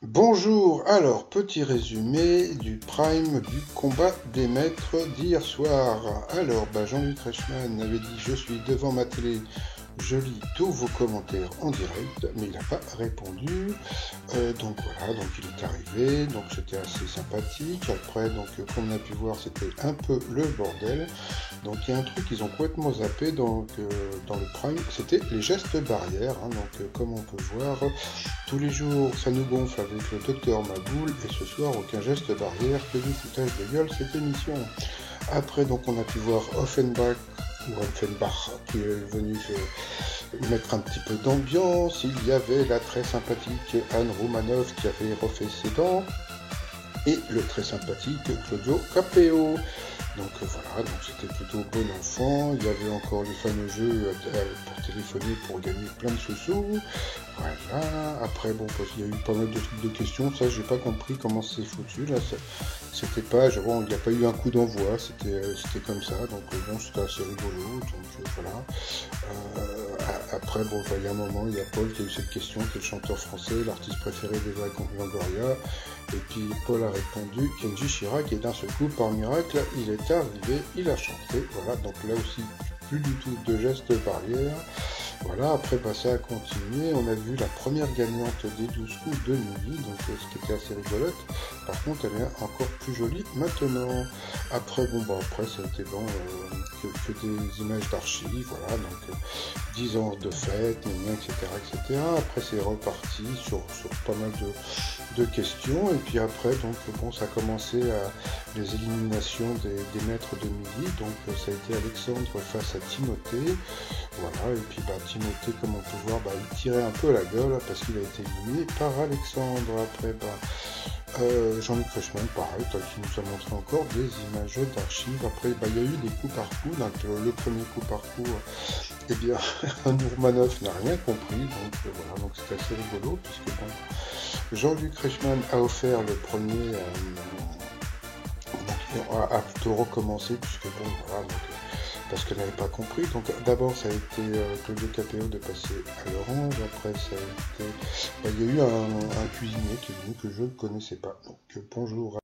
Bonjour, alors petit résumé du prime du combat des maîtres d'hier soir. Alors, Jean-Luc Reichmann avait dit je suis devant ma télé, je lis tous vos commentaires en direct, mais il n'a pas répondu. Donc voilà, donc il est arrivé, donc c'était assez sympathique. Après, donc comme on a pu voir, c'était un peu le bordel. Donc il y a un truc qu'ils ont complètement zappé dans le prime, c'était les gestes barrières. Donc comme on peut voir, tous les jours ça nous gonfle avec le docteur Maboul, et ce soir aucun geste barrière, que du foutage de gueule cette émission. Après donc on a pu voir Offenbach qui est venu mettre un petit peu d'ambiance. Il y avait la très sympathique Anne Roumanoff qui avait refait ses dents et le très sympathique Claudio Capéo. Donc voilà, donc c'était plutôt bon enfant. Il y avait encore les fameux jeux pour téléphoner pour gagner plein de sous-sous. Voilà. Après, bon, parce qu'il y a eu pas mal de questions. Ça, j'ai pas compris comment c'est foutu. Là, c'était pas, bon, il n'y a pas eu un coup d'envoi. C'était comme ça. Donc bon, c'était assez rigolo. Donc voilà. Après, bon, il y a un moment, il y a Paul qui a eu cette question, qui est le chanteur français, l'artiste préféré d'Eva Longoria. Et puis Paul a répondu Kenji Chirac, et d'un seul coup, par miracle, il est arrivé, il a chanté. Voilà, donc là aussi, plus du tout de gestes barrières. Voilà, après ça a continué, on a vu la première gagnante des 12 coups de midi, donc ce qui était assez rigolote. Par contre, elle est encore plus jolie maintenant. Après, après ça a été bon, que des images d'archives, voilà, donc 10 ans de fête, etc., etc. Après, c'est reparti sur pas mal de questions, et puis après, donc bon, ça a commencé à les éliminations des maîtres de midi, donc ça a été Alexandre face à Timothée. Voilà, et puis Timothée, comme on peut voir, il tirait un peu la gueule parce qu'il a été éliminé par Alexandre. Après, Jean-Luc Reichmann, pareil, qui nous a montré encore des images d'archives. Après, il y a eu des coups par coup. Donc, le premier coup par coup, eh bien, Nourmanov n'a rien compris. Donc, voilà, donc c'était assez rigolo, puisque bon, Jean-Luc Reichmann a offert le premier, a plutôt recommencé, puisque bon, voilà, donc, parce qu'elle n'avait pas compris. Donc d'abord ça a été Claudio Capéo de passer à l'orange, après ça a été... il y a eu un cuisinier qui est venu que je ne connaissais pas. Donc bonjour.